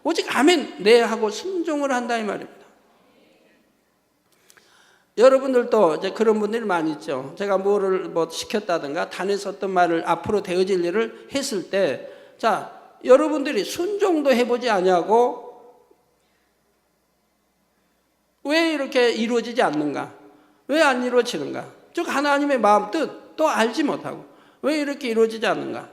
오직 아멘, 네 하고 순종을 한다 이 말입니다. 여러분들도 이제 그런 분들이 많이 있죠. 제가 뭐를 시켰다든가 단에서 어떤 말을 앞으로 되어질 일을 했을 때, 자, 여러분들이 순종도 해보지 아니하고 왜 이렇게 이루어지지 않는가? 왜 안 이루어지는가? 즉 하나님의 마음 뜻도 알지 못하고 왜 이렇게 이루어지지 않는가?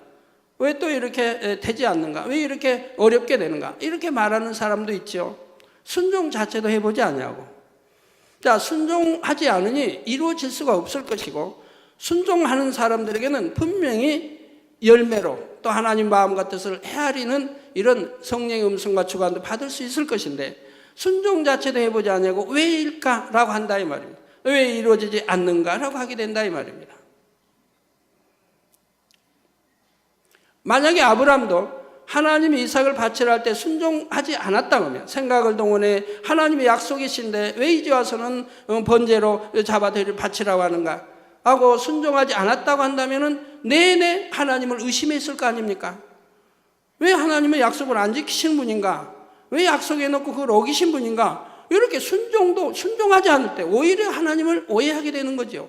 왜 또 이렇게 되지 않는가? 왜 이렇게 어렵게 되는가? 이렇게 말하는 사람도 있죠. 순종 자체도 해보지 않냐고. 자, 순종하지 않으니 이루어질 수가 없을 것이고, 순종하는 사람들에게는 분명히 열매로 또 하나님 마음과 뜻을 헤아리는 이런 성령의 음성과 주관도 받을 수 있을 것인데, 순종 자체도 해보지 않냐고 왜일까라고 한다 이 말입니다. 왜 이루어지지 않는가라고 하게 된다 이 말입니다. 만약에 아브라함도 하나님이 이삭을 바치라 할 때 순종하지 않았다면, 생각을 동원해 하나님의 약속이신데 왜 이제 와서는 번제로 잡아들여 바치라고 하는가 하고 순종하지 않았다고 한다면 내내 하나님을 의심했을 거 아닙니까? 왜 하나님의 약속을 안 지키신 분인가? 왜 약속해놓고 그걸 어기신 분인가? 이렇게 순종하지 않을 때 오히려 하나님을 오해하게 되는 거죠.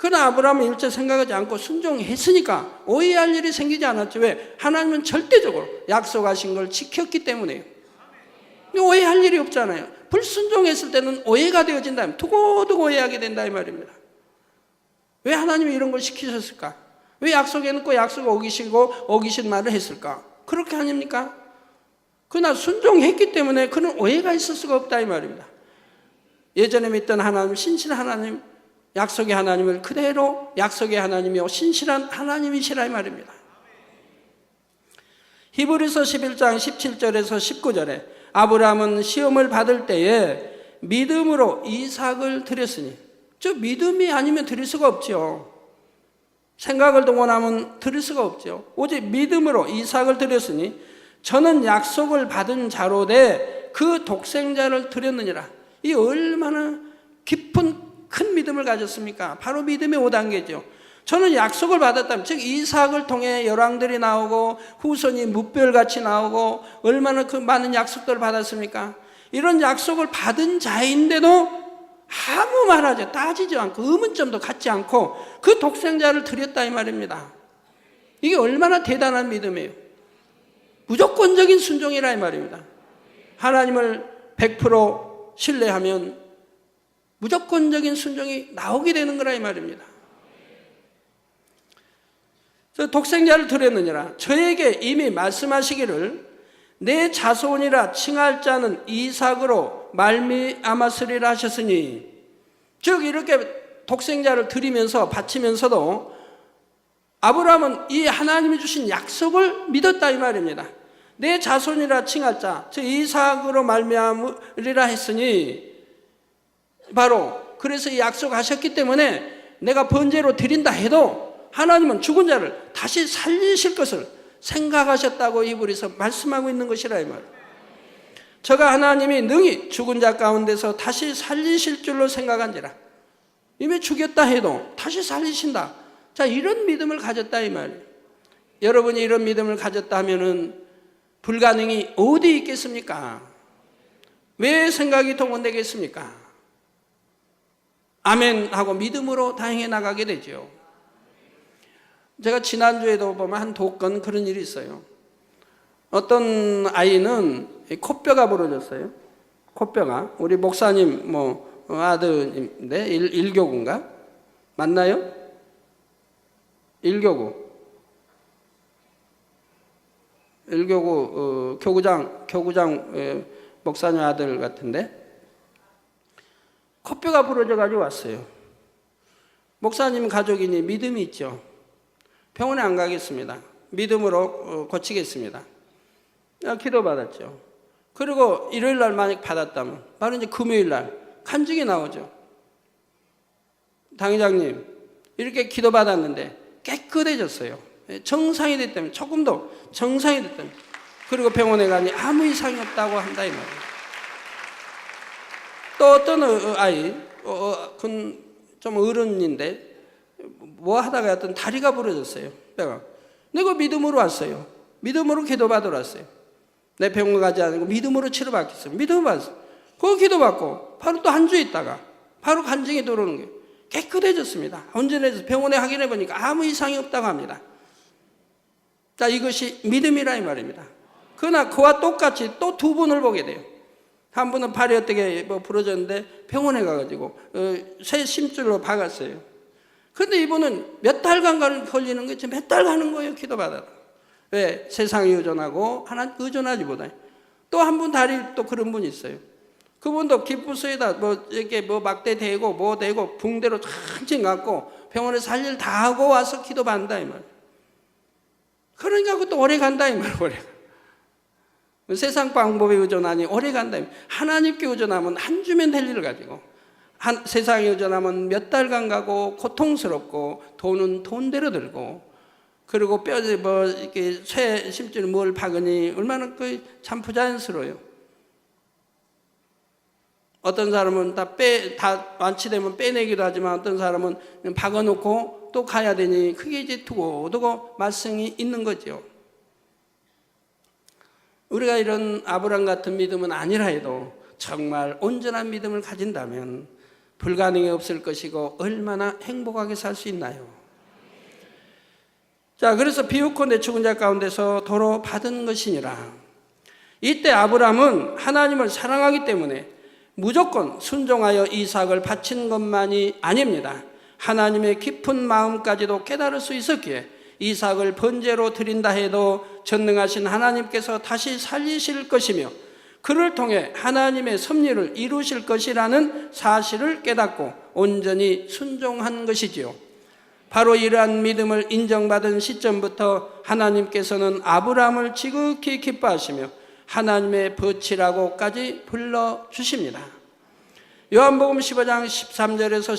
그러나 아브라함은 일체 생각하지 않고 순종했으니까 오해할 일이 생기지 않았죠. 왜? 하나님은 절대적으로 약속하신 걸 지켰기 때문에요. 오해할 일이 없잖아요. 불순종했을 때는 오해가 되어진다면 두고두고 오해하게 된다 이 말입니다. 왜 하나님이 이런 걸 시키셨을까? 왜 약속해놓고 약속을 어기신 말을 했을까? 그렇게 아닙니까? 그러나 순종했기 때문에 그는 오해가 있을 수가 없다 이 말입니다. 예전에 믿던 하나님, 신실한 하나님, 약속의 하나님을 그대로 약속의 하나님이요 신실한 하나님이시라 이 말입니다. 히브리서 11장 17절에서 19절에 아브라함은 시험을 받을 때에 믿음으로 이삭을 드렸으니, 저 믿음이 아니면 드릴 수가 없죠. 생각을 동원하면 드릴 수가 없죠. 오직 믿음으로 이삭을 드렸으니 저는 약속을 받은 자로되 그 독생자를 드렸느니라. 이 얼마나 깊은 큰 믿음을 가졌습니까? 바로 믿음의 5단계죠. 저는 약속을 받았다면, 즉 이삭을 통해 열왕들이 나오고 후손이 무별같이 나오고 얼마나 그 많은 약속들을 받았습니까? 이런 약속을 받은 자인데도 아무 말하지, 따지지 않고 의문점도 갖지 않고 그 독생자를 드렸다 이 말입니다. 이게 얼마나 대단한 믿음이에요. 무조건적인 순종이라 이 말입니다. 하나님을 100% 신뢰하면 무조건적인 순종이 나오게 되는 거라 이 말입니다. 독생자를 드렸느니라. 저에게 이미 말씀하시기를 내 자손이라 칭할 자는 이삭으로 말미암았으리라 하셨으니, 즉 이렇게 독생자를 드리면서 바치면서도 아브라함은 이 하나님이 주신 약속을 믿었다 이 말입니다. 내 자손이라 칭할 자, 즉 이삭으로 말미암으리라 했으니, 바로 그래서 이 약속하셨기 때문에 내가 번제로 드린다 해도 하나님은 죽은 자를 다시 살리실 것을 생각하셨다고 히브리서 말씀하고 있는 것이라 이 말. 저가 하나님이 능히 죽은 자 가운데서 다시 살리실 줄로 생각한지라. 이미 죽였다 해도 다시 살리신다. 자, 이런 믿음을 가졌다 이 말. 여러분이 이런 믿음을 가졌다 하면은 불가능이 어디 있겠습니까? 왜 생각이 동원되겠습니까? 아멘 하고 믿음으로 다행해 나가게 되죠. 제가 지난주에도 보면 한 독건 그런 일이 있어요. 어떤 아이는 코뼈가 부러졌어요. 코뼈가. 우리 목사님 아들인데 일교구인가? 맞나요? 일교구 교구장 목사님 아들 같은데 코뼈가 부러져 가지고 왔어요. 목사님 가족이니 믿음이 있죠. 병원에 안 가겠습니다. 믿음으로 고치겠습니다. 기도받았죠. 그리고 일요일 날 만약 받았다면 바로 이제 금요일 날 간증이 나오죠. 당회장님 이렇게 기도받았는데 깨끗해졌어요. 정상이 됐다면, 조금도 정상이 됐다면. 그리고 병원에 가니 아무 이상이 없다고 한다 이 말이에요. 또 어떤 아이 좀 어른인데 뭐 하다가 하여튼 다리가 부러졌어요. 내가 믿음으로 왔어요. 믿음으로 기도받으러 왔어요. 내 병원 가지 않고 믿음으로 치료받겠어요. 믿음으로 받았어요. 그거 기도받고 바로 또 한 주 있다가 바로 간증이 들어오는 거예요. 깨끗해졌습니다. 온전해져서 병원에 확인해 보니까 아무 이상이 없다고 합니다. 자, 이것이 믿음이라 이 말입니다. 그러나 그와 똑같이 또 두 분을 보게 돼요. 한 분은 발이 어떻게 부러졌는데 병원에 가가지고 새 심줄로 박았어요. 그런데 이분은 몇 달간 걸리는 거예요. 몇 달 가는 거예요. 기도받아도. 왜? 세상에 의존하고 하나님 의존하지보다. 또 한 분 다리 또 그런 분이 있어요. 그분도 기부스에다 이렇게 막대 대고 대고 붕대로 천천히 갖고 병원에 살 일 다 하고 와서 기도받는다 이 말. 그러니까 그것도 오래 간다 이 말. 오래. 세상 방법에 의존하니 오래 간다. 하나님께 의존하면 한 주면 될 일을 가지고 세상에 의존하면 몇 달간 가고 고통스럽고 돈은 돈대로 들고 그리고 뼈에 이렇게 쇠 심줄 뭘 박으니 얼마나 참 부자연스러워요. 어떤 사람은 다 완치되면 빼내기도 하지만 어떤 사람은 박아놓고 또 가야 되니 그게 이제 두고 말썽이 있는 거죠. 우리가 이런 아브라함 같은 믿음은 아니라 해도 정말 온전한 믿음을 가진다면 불가능이 없을 것이고 얼마나 행복하게 살 수 있나요? 자, 그래서 비웃고 죽은 자 가운데서 도로 받은 것이니라. 이때 아브라함은 하나님을 사랑하기 때문에 무조건 순종하여 이삭을 바친 것만이 아닙니다. 하나님의 깊은 마음까지도 깨달을 수 있었기에 이삭을 번제로 드린다 해도 전능하신 하나님께서 다시 살리실 것이며 그를 통해 하나님의 섭리를 이루실 것이라는 사실을 깨닫고 온전히 순종한 것이지요. 바로 이러한 믿음을 인정받은 시점부터 하나님께서는 아브라함을 지극히 기뻐하시며 하나님의 벗이라고까지 불러주십니다. 요한복음 15장 13절에서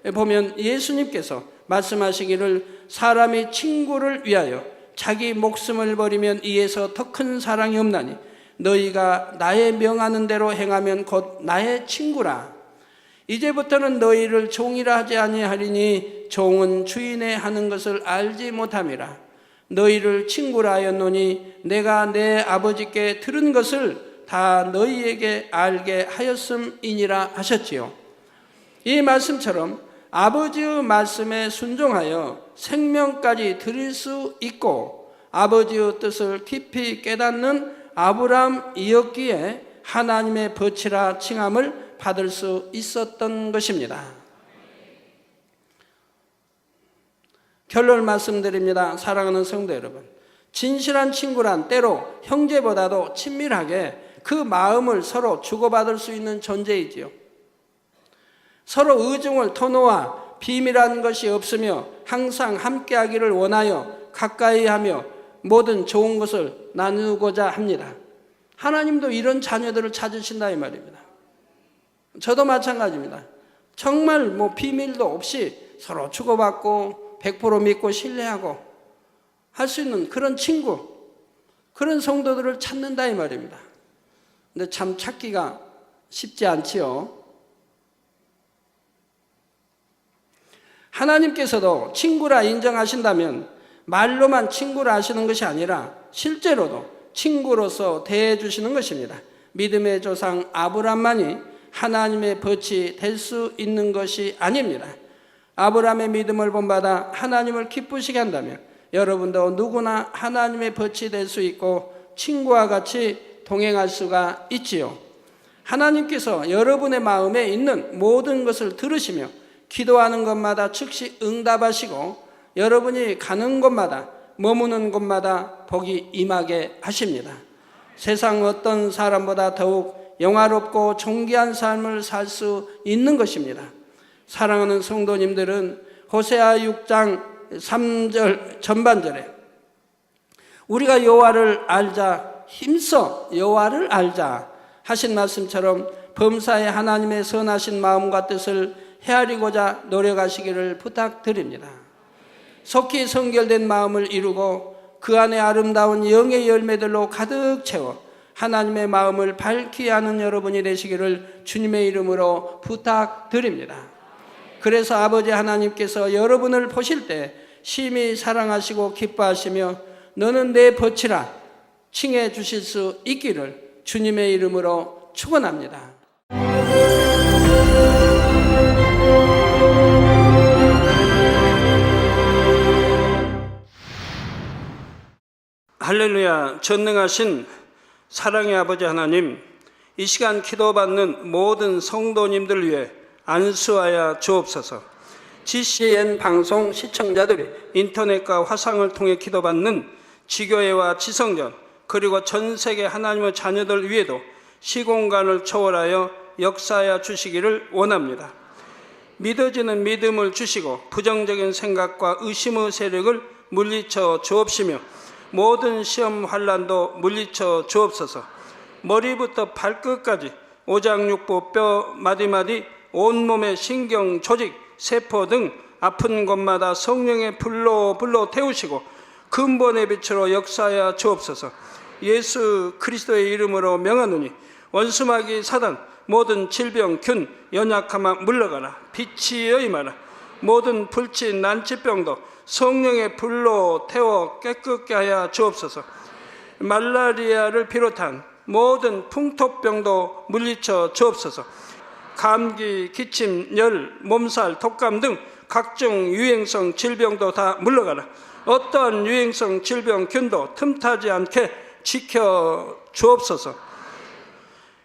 15절에 보면 예수님께서 말씀하시기를 사람이 친구를 위하여 자기 목숨을 버리면 이에서 더 큰 사랑이 없나니 너희가 나의 명하는 대로 행하면 곧 나의 친구라. 이제부터는 너희를 종이라 하지 아니하리니 종은 주인의 하는 것을 알지 못함이라. 너희를 친구라 하였노니 내가 내 아버지께 들은 것을 다 너희에게 알게 하였음이니라 하셨지요. 이 말씀처럼 아버지의 말씀에 순종하여 생명까지 드릴 수 있고 아버지의 뜻을 깊이 깨닫는 아브라함이었기에 하나님의 벗이라 칭함을 받을 수 있었던 것입니다. 결론 말씀드립니다. 사랑하는 성도 여러분, 진실한 친구란 때로 형제보다도 친밀하게 그 마음을 서로 주고받을 수 있는 존재이지요. 서로 의중을 터놓아 비밀한 것이 없으며 항상 함께하기를 원하여 가까이 하며 모든 좋은 것을 나누고자 합니다. 하나님도 이런 자녀들을 찾으신다 이 말입니다. 저도 마찬가지입니다. 정말 비밀도 없이 서로 주고받고 100% 믿고 신뢰하고 할 수 있는 그런 친구, 그런 성도들을 찾는다 이 말입니다. 근데 참 찾기가 쉽지 않지요. 하나님께서도 친구라 인정하신다면 말로만 친구라 하시는 것이 아니라 실제로도 친구로서 대해 주시는 것입니다. 믿음의 조상 아브라함만이 하나님의 벗이 될 수 있는 것이 아닙니다. 아브라함의 믿음을 본받아 하나님을 기쁘시게 한다면 여러분도 누구나 하나님의 벗이 될 수 있고 친구와 같이 동행할 수가 있지요. 하나님께서 여러분의 마음에 있는 모든 것을 들으시며 기도하는 것마다 즉시 응답하시고 여러분이 가는 곳마다 머무는 곳마다 복이 임하게 하십니다. 세상 어떤 사람보다 더욱 영화롭고 존귀한 삶을 살 수 있는 것입니다. 사랑하는 성도님들은 호세아 6장 3절 전반절에 우리가 여호와를 알자, 힘써 여호와를 알자 하신 말씀처럼 범사에 하나님의 선하신 마음과 뜻을 헤아리고자 노력하시기를 부탁드립니다. 속히 성결된 마음을 이루고 그 안에 아름다운 영의 열매들로 가득 채워 하나님의 마음을 밝히 하는 여러분이 되시기를 주님의 이름으로 부탁드립니다. 그래서 아버지 하나님께서 여러분을 보실 때 심히 사랑하시고 기뻐하시며 너는 내 벗이라 칭해 주실 수 있기를 주님의 이름으로 축원합니다. 할렐루야. 전능하신 사랑의 아버지 하나님, 이 시간 기도받는 모든 성도님들 위해 안수하여 주옵소서. GCN 방송 시청자들이 인터넷과 화상을 통해 기도받는 지교회와 지성전 그리고 전 세계 하나님의 자녀들 위에도 시공간을 초월하여 역사하여 주시기를 원합니다. 믿어지는 믿음을 주시고 부정적인 생각과 의심의 세력을 물리쳐 주옵시며 모든 시험 환난도 물리쳐 주옵소서. 머리부터 발끝까지 오장육부 뼈 마디마디 온몸의 신경 조직 세포 등 아픈 곳마다 성령의 불로 태우시고 근본의 빛으로 역사하여 주옵소서. 예수 그리스도의 이름으로 명하노니 원수마귀 사단 모든 질병 균 연약함아 물러가라. 빛이 임하라. 모든 불치 난치병도 성령의 불로 태워 깨끗게 하여 주옵소서. 말라리아를 비롯한 모든 풍토병도 물리쳐 주옵소서. 감기, 기침, 열, 몸살, 독감 등 각종 유행성 질병도 다 물러가라. 어떠한 유행성 질병 균도 틈타지 않게 지켜 주옵소서.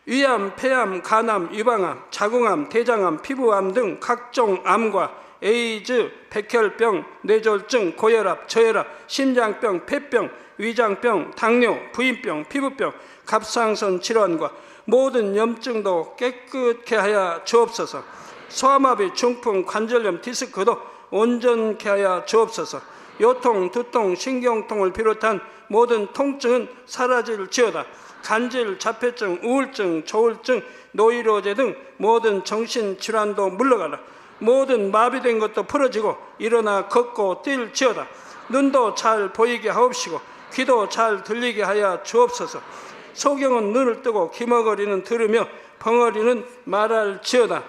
위암, 폐암, 간암, 유방암, 자궁암, 대장암, 피부암 등 각종 암과 에이즈, 백혈병, 뇌졸중, 고혈압, 저혈압, 심장병, 폐병, 위장병, 당뇨, 부인병, 피부병, 갑상선 질환과 모든 염증도 깨끗게 하여 주옵소서. 소아마비, 중풍, 관절염, 디스크도 온전케 하여 주옵소서. 요통, 두통, 신경통을 비롯한 모든 통증은 사라질지어다. 간질, 자폐증, 우울증, 조울증, 노이로제 등 모든 정신질환도 물러가라. 모든 마비된 것도 풀어지고 일어나 걷고 뛸지어다. 눈도 잘 보이게 하옵시고 귀도 잘 들리게 하여 주옵소서. 소경은 눈을 뜨고 기머거리는 들으며 벙어리는 말할지어다.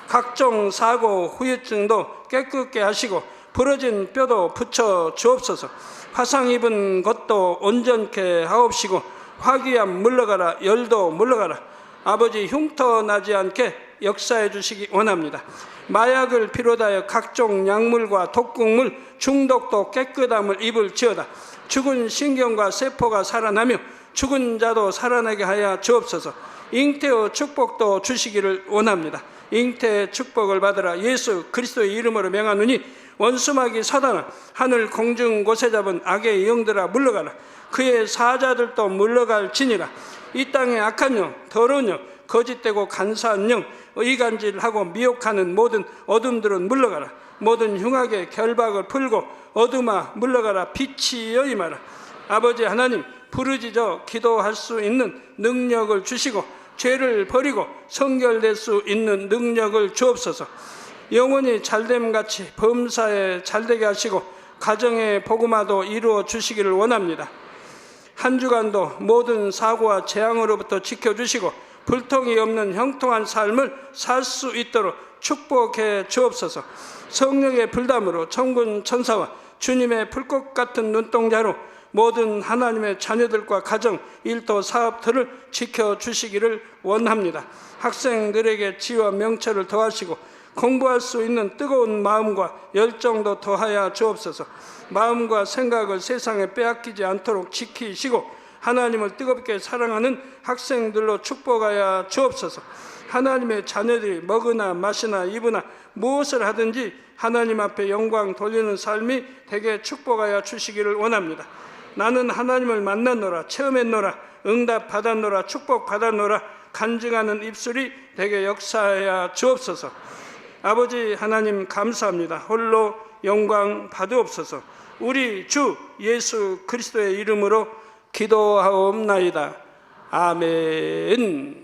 각종 사고 후유증도 깨끗게 하시고 부러진 뼈도 붙여 주옵소서. 화상 입은 것도 온전케 하옵시고 화기암 물러가라. 열도 물러가라. 아버지 흉터 나지 않게 역사해 주시기 원합니다. 마약을 비롯하여 각종 약물과 독극물 중독도 깨끗함을 입을지어다. 죽은 신경과 세포가 살아나며 죽은 자도 살아나게 하여 주옵소서. 잉태의 축복도 주시기를 원합니다. 잉태의 축복을 받으라. 예수 그리스도의 이름으로 명하노니 원수마귀 사단아 하늘 공중 곳에 잡은 악의 영들아 물러가라. 그의 사자들도 물러갈지니라. 이 땅의 악한 영, 더러운 영, 거짓되고 간사한 영, 의간질하고 미혹하는 모든 어둠들은 물러가라. 모든 흉악의 결박을 풀고 어둠아 물러가라. 빛이 임하라. 아버지 하나님, 부르짖어 기도할 수 있는 능력을 주시고 죄를 버리고 성결될 수 있는 능력을 주옵소서. 영원히 잘됨같이 범사에 잘되게 하시고 가정의 복음화도 이루어 주시기를 원합니다. 한 주간도 모든 사고와 재앙으로부터 지켜주시고 불통이 없는 형통한 삶을 살 수 있도록 축복해 주옵소서. 성령의 불담으로 천군 천사와 주님의 불꽃 같은 눈동자로 모든 하나님의 자녀들과 가정, 일터, 사업들을 지켜주시기를 원합니다. 학생들에게 지혜와 명철을 더하시고 공부할 수 있는 뜨거운 마음과 열정도 더하여 주옵소서. 마음과 생각을 세상에 빼앗기지 않도록 지키시고 하나님을 뜨겁게 사랑하는 학생들로 축복하여 주옵소서. 하나님의 자녀들이 먹으나 마시나 입으나 무엇을 하든지 하나님 앞에 영광 돌리는 삶이 되게 축복하여 주시기를 원합니다. 나는 하나님을 만났노라, 체험했노라, 응답 받았노라, 축복 받았노라 간증하는 입술이 되게 역사하여 주옵소서. 아버지 하나님 감사합니다. 홀로 영광 받으옵소서. 우리 주 예수 그리스도의 이름으로 기도하옵나이다. 아멘.